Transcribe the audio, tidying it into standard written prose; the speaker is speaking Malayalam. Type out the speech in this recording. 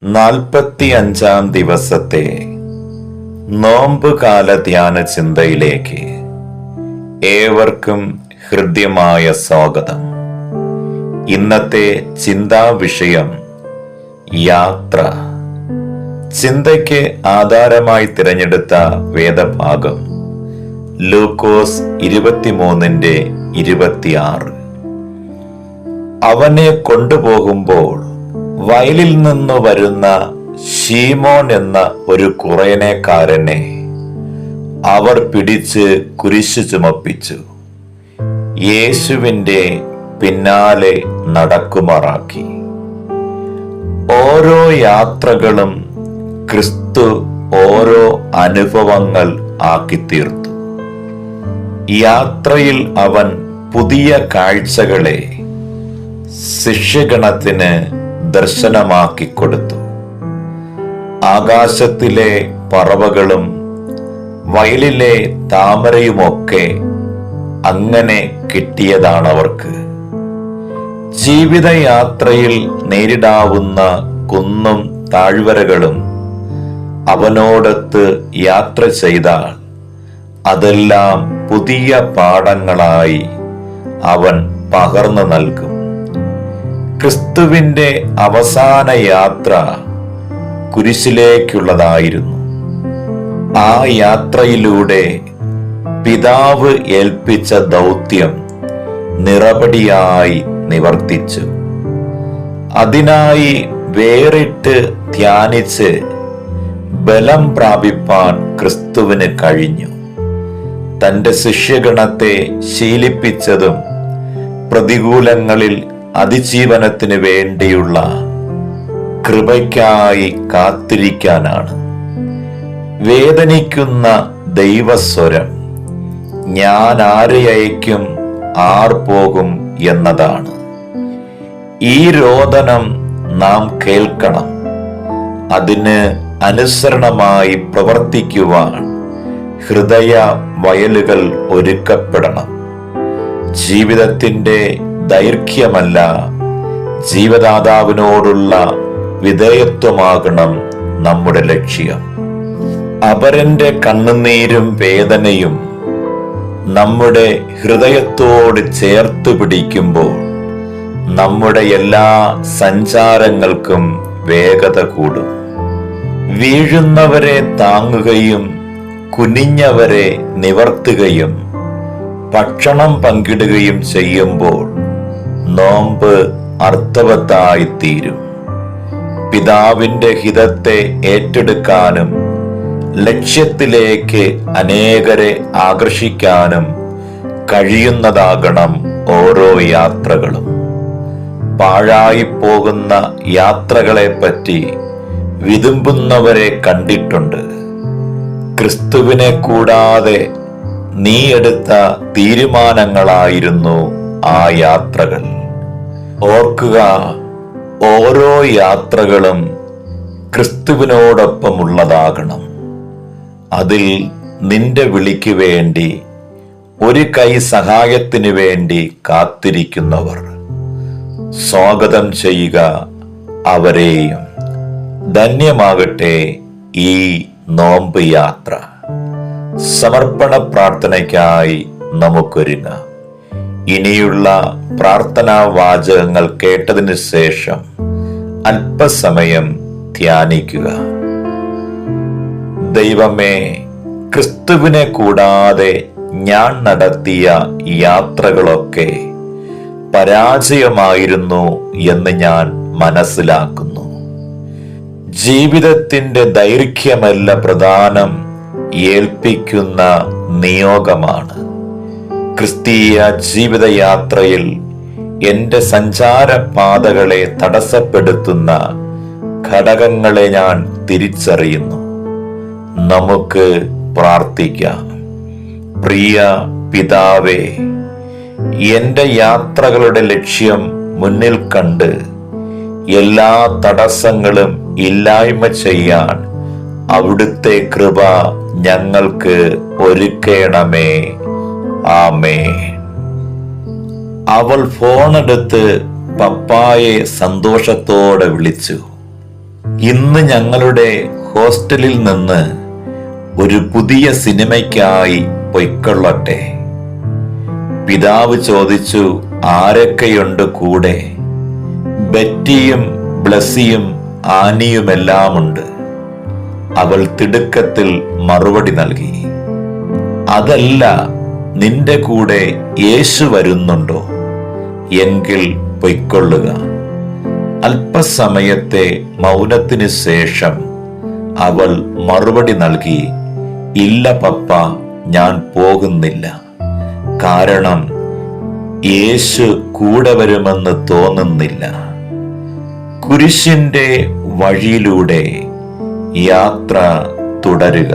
45-ാം ദിവസത്തെ നോമ്പുകാല ധ്യാന ചിന്തയിലേക്ക് ഏവർക്കും ഹൃദ്യമായ സ്വാഗതം. ഇന്നത്തെ ചിന്താ വിഷയം യാത്ര. ചിന്തയ്ക്ക് ആധാരമായി തിരഞ്ഞെടുത്ത വേദഭാഗം ലൂക്കോസ് 23:26. അവനെ കൊണ്ടുപോകുമ്പോൾ വയലിൽ നിന്ന് വരുന്ന ശീമോൻ എന്ന ഒരു കുറേനക്കാരനെ അവർ പിടിച്ച് കുരിശു ചുമപ്പിച്ചു യേശുവിൻ്റെ പിന്നാലെ നടക്കുമാറാക്കി. ഓരോ യാത്രകളും ക്രിസ്തു ഓരോ അനുഭവങ്ങൾ ആക്കി തീർത്തു. യാത്രയിൽ അവൻ പുതിയ കാഴ്ചകളെ ശിഷ്യഗണത്തിന് ദർശനമാക്കി കൊടുത്തു. ആകാശത്തിലെ പറവകളും വയലിലെ താമരയുമൊക്കെ അങ്ങനെ കിട്ടിയതാണവർക്ക്. ജീവിതയാത്രയിൽ നേരിടാവുന്ന കുന്നും താഴ്വരകളും അവനോടൊത്ത് യാത്ര ചെയ്താൽ അതെല്ലാം പുതിയ പാഠങ്ങളായി അവൻ പകർന്നു നൽകും. ക്രിസ്തുവിന്റെ അവസാന യാത്ര കുരിശിലേക്കുള്ളതായിരുന്നു. ആ യാത്രയിലൂടെ പിതാവ് ഏൽപ്പിച്ച ദൗത്യം നിറപടിയായി നിവർത്തിച്ചു. അതിനായി വേറിട്ട് ധ്യാനിച്ച് ബലം പ്രാപിപ്പാൻ ക്രിസ്തുവിന് കഴിഞ്ഞു. തന്റെ ശിഷ്യഗണത്തെ ശീലിപ്പിച്ചതും പ്രതികൂലങ്ങളിൽ അതിജീവനത്തിന് വേണ്ടിയുള്ള കൃപയ്ക്കായി കാത്തിരിക്കാനാണ്. വേദനിക്കുന്ന ദൈവസ്വരം ഞാൻ ആരെ അയക്കും, ആർ പോകും എന്നതാണ്. ഈ രോദനം നാം കേൾക്കണം. അതിന് അനുസരണമായി പ്രവർത്തിക്കുവാൻ ഹൃദയ വയലുകൾ ഒരുക്കപ്പെടണം. ജീവിതത്തിന്റെ ദൈർഘ്യമല്ല, ജീവദാതാവിനോടുള്ള വിധേയത്വമാകണം നമ്മുടെ ലക്ഷ്യം. അപരന്റെ കണ്ണുനീരും വേദനയും നമ്മുടെ ഹൃദയത്തോട് ചേർത്ത് പിടിക്കുമ്പോൾ നമ്മുടെ എല്ലാ സഞ്ചാരങ്ങൾക്കും വേഗത കൂടും. വീഴുന്നവരെ താങ്ങുകയും കുനിഞ്ഞവരെ നിവർത്തുകയും ഭക്ഷണം പങ്കിടുകയും ചെയ്യുമ്പോൾ നോമ്പ് അർത്ഥവത്തായി തീരും. പിതാവിന്റെ ഹിതത്തെ ഏറ്റെടുക്കാനും ലക്ഷ്യത്തിലേക്ക് അനേകരെ ആകർഷിക്കാനും കഴിയുന്നതാകണം ഓരോ യാത്രകളും. പാഴായി പോകുന്ന യാത്രകളെപ്പറ്റി വിതുമ്പുന്നവരെ കണ്ടിട്ടുണ്ട്. ക്രിസ്തുവിനെ കൂടാതെ നീ എടുത്ത തീരുമാനങ്ങളായിരുന്നു ആ യാത്രകൾ. ഓർക്കുക, ഓരോ യാത്രകളും ക്രിസ്തുവിനോടൊപ്പമുള്ളതാകണം. അതിൽ നിന്റെ വിളിക്ക് വേണ്ടി ഒരു കൈ സഹായത്തിന് വേണ്ടി കാത്തിരിക്കുന്നവർ സ്വാഗതം ചെയ്യുക അവരെയും. ധന്യമാകട്ടെ ഈ നോമ്പ് യാത്ര. സമർപ്പണ പ്രാർത്ഥനയ്ക്കായി നമുക്കൊരുങ്ങാം. ഇനിയുള്ള പ്രാർത്ഥനാ വാചകങ്ങൾ കേട്ടതിന് ശേഷം അല്പസമയം ധ്യാനിക്കുക. ദൈവമേ, ക്രിസ്തുവിനെ കൂടാതെ ഞാൻ നടത്തിയ യാത്രകളൊക്കെ പരാജയമായിരുന്നു എന്ന് ഞാൻ മനസ്സിലാക്കുന്നു. ജീവിതത്തിന്റെ ദൈർഘ്യമല്ല പ്രധാനം, ഏൽപ്പിക്കുന്ന നിയോഗമാണ്. ക്രിസ്തീയ ജീവിതയാത്രയിൽ എൻ്റെ സഞ്ചാരപാതകളെ തടസ്സപ്പെടുത്തുന്ന ഘടകങ്ങളെ ഞാൻ തിരിച്ചറിയുന്നു. നമുക്ക് പ്രാർത്ഥിക്കാം. പ്രിയ പിതാവേ, എൻ്റെ യാത്രകളുടെ ലക്ഷ്യം മുന്നിൽ കണ്ട് എല്ലാ തടസ്സങ്ങളും ഇല്ലായ്മ ചെയ്യാൻ അവിടുത്തെ കൃപ ഞങ്ങൾക്ക് ഒരുക്കണമേ. ആമേൻ. അവൾ ഫോണെടുത്ത് പപ്പായെ സന്തോഷത്തോടെ വിളിച്ചു. ഇന്ന് ഞങ്ങളുടെ ഹോസ്റ്റലിൽ നിന്ന് ഒരു പുതിയ സിനിമയ്ക്കായി പൊയ്ക്കൊള്ളട്ടെ. പിതാവ് ചോദിച്ചു, ആരൊക്കെയുണ്ട് കൂടെ? ബെറ്റിയും ബ്ലസ്സിയും ആനിയുമെല്ലാമുണ്ട്. അവൾ തിടുക്കത്തിൽ മറുപടി നൽകി, അതല്ല, നിന്റെ കൂടെ യേശു വരുന്നുണ്ടോ? എങ്കിൽ പൊയ്ക്കൊള്ളുക. അല്പസമയത്തെ മൗനത്തിന് ശേഷം അവൾ മറുപടി നൽകി, ഇല്ല പപ്പ, ഞാൻ പോകുന്നില്ല. കാരണം യേശു കൂടെ വരുമെന്ന് തോന്നുന്നില്ല. കുരിശിന്റെ വഴിയിലൂടെ യാത്ര തുടരുക.